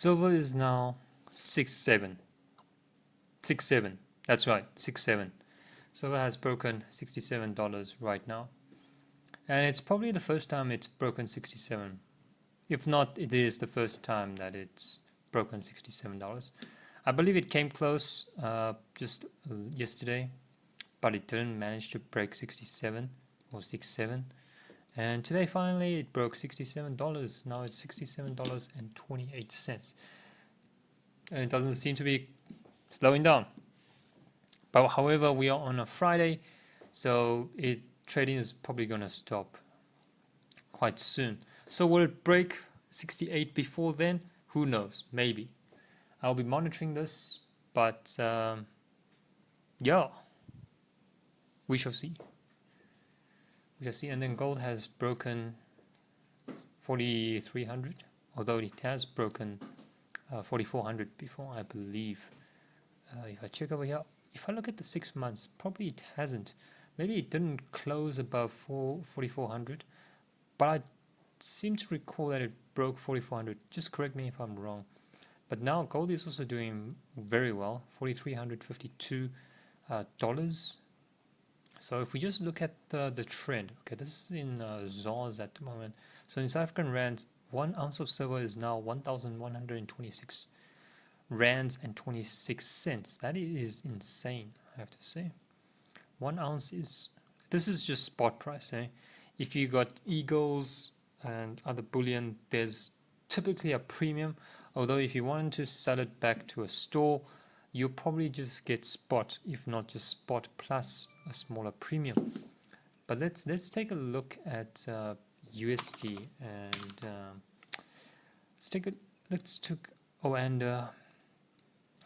Silver is now 6.7. 6.7. That's right, 6.7. Silver has broken $67 right now. And it's probably the first time it's broken 67. If not, it is the first time that it's broken $67. I believe it came close just yesterday, but it didn't manage to break 67 or 67. And today finally it broke $67. Now it's $67.28. And it doesn't seem to be slowing down. But however, we are on a Friday, so trading is probably going to stop quite soon. So will it break 68 before then? Who knows? Maybe. I'll be monitoring this, but yeah, we shall see. We shall see. And then gold has broken 4,300, although it has broken 4,400 before, I believe. If I check over here, if I look at the 6 months, probably it hasn't. Maybe it didn't close above 4,400, but I seem to recall that it broke 4,400. Just correct me if I'm wrong. But now gold is also doing very well, $4,352. So if we just look at the trend, okay, this is in Zars at the moment. So in South African rands, 1 ounce of silver is now 1,126 rands and 26 cents. That is insane, I have to say. 1 ounce is, this is just spot price, eh? If you got Eagles and other bullion, there's typically a premium. Although if you wanted to sell it back to a store, you'll probably just get spot, if not just spot plus a smaller premium. But let's take a look at USD and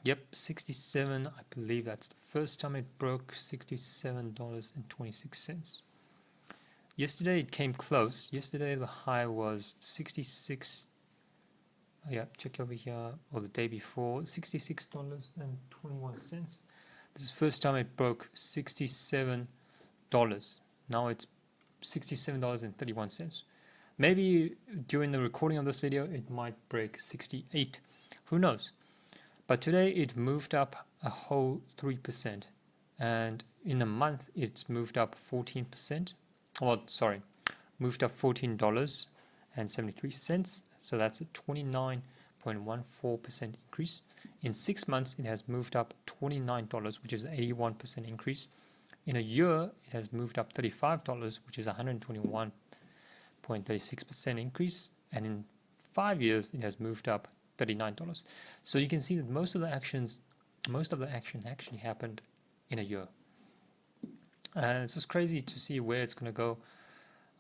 yep, 67. I believe that's the first time it broke $67.26. Yesterday it came close. Yesterday the high was 66. Yeah, check over here, or the day before, $66.21. This is the first time it broke $67. Now it's $67.31. Maybe during the recording of this video it might break 68. Who knows? But today it moved up a whole 3%, and in a month it's moved up 14%. Well, sorry, moved up $14.73. So that's a 29.14% increase. In 6 months, it has moved up $29, which is an 81% increase. In a year, it has moved up $35, which is a 121.36% increase. And in 5 years, it has moved up $39. So you can see that most of the action actually happened in a year. And it's just crazy to see where it's going to go.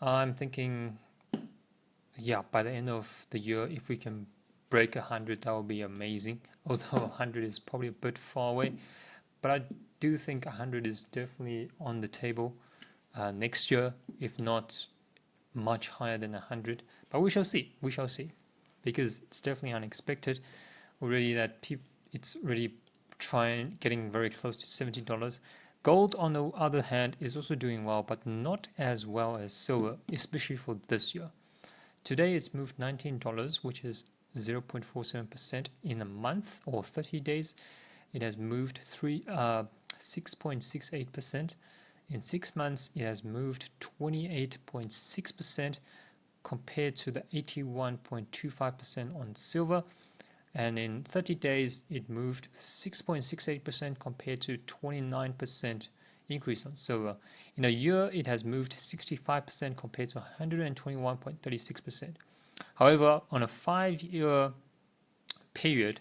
I'm thinking, yeah, by the end of the year, if we can break 100, that would be amazing. Although 100 is probably a bit far away, but I do think 100 is definitely on the table next year, if not much higher than 100. But we shall see. We shall see, because it's definitely unexpected already that it's really getting very close to $70. Gold, on the other hand, is also doing well, but not as well as silver, especially for this year. Today it's moved $19, which is 0.47% in a month or 30 days. It has moved 6.68%. In 6 months, it has moved 28.6% compared to the 81.25% on silver. And in 30 days, it moved 6.68% compared to 29% increase on silver. In a year, it has moved 65% compared to 121.36%. However, on a 5-year period,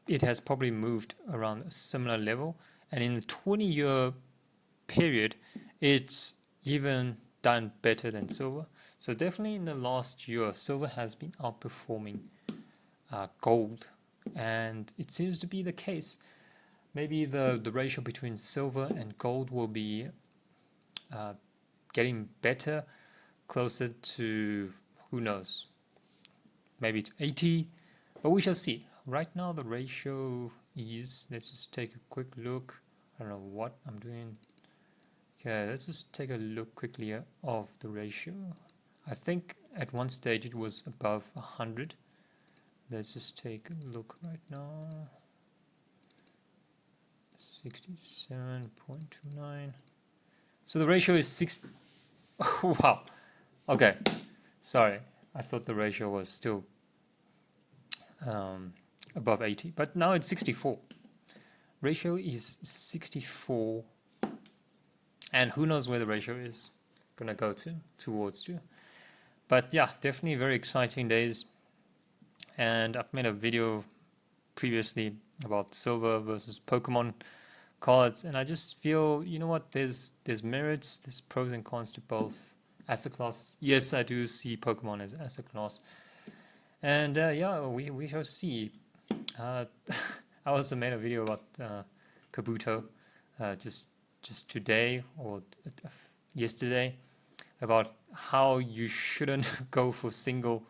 it has probably moved around a similar level. And in a 20-year period, it's even done better than silver. So definitely in the last year, silver has been outperforming gold, and it seems to be the case. Maybe the ratio between silver and gold will be getting better, closer to, who knows, maybe to 80, but we shall see. Right now the ratio is, let's just take a quick look. I don't know what I'm doing. Okay, let's just take a look quickly of the ratio. I think at one stage it was above 100. Let's just take a look right now. 67.29. So the ratio is 6. Wow. Okay. Sorry. I thought the ratio was still above 80, but now it's 64. Ratio is 64, and who knows where the ratio is gonna go towards to. But yeah, definitely very exciting days. And I've made a video previously about silver versus Pokemon cards, and I just feel, you know what, there's merits, there's pros and cons to both asset class. Yes, I do see Pokemon as asset class, and yeah, we shall see. I also made a video about Kabuto just today or yesterday about how you shouldn't go for single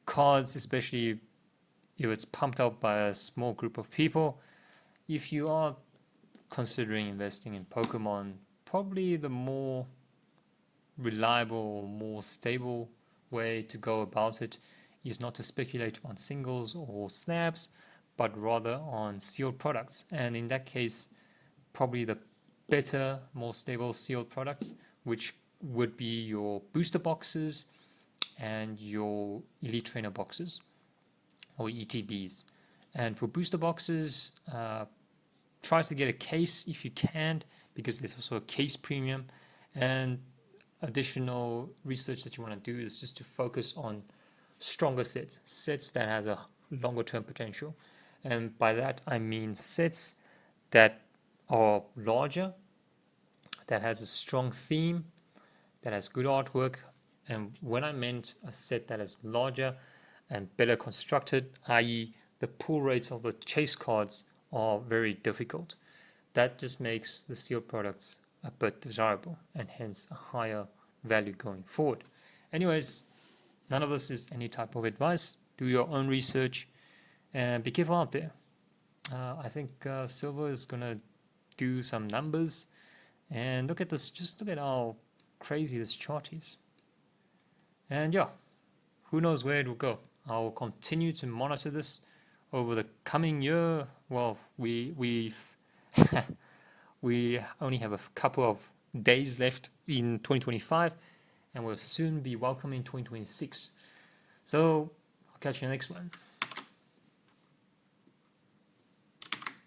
cards, especially if it's pumped up by a small group of people. If you are considering investing in Pokemon, probably the more reliable, more stable way to go about it is not to speculate on singles or slabs, but rather on sealed products. And in that case, probably the better, more stable sealed products, which would be your booster boxes and your elite trainer boxes or ETBs. And for booster boxes, try to get a case if you can, because there's also a case premium. And additional research that you want to do is just to focus on stronger sets that has a longer term potential. And by that I mean sets that are larger, that has a strong theme, that has good artwork. And when I meant a set that is larger and better constructed, i.e. the pull rates of the chase cards are very difficult, that just makes the sealed products a bit desirable and hence a higher value going forward. Anyways, none of this is any type of advice. Do your own research and be careful out there. I think silver is gonna do some numbers, and look at this, just look at how crazy this chart is. And yeah, who knows where it will go. I'll continue to monitor this over the coming year. Well, we've we only have a couple of days left in 2025, and we'll soon be welcoming 2026. So I'll catch you next one.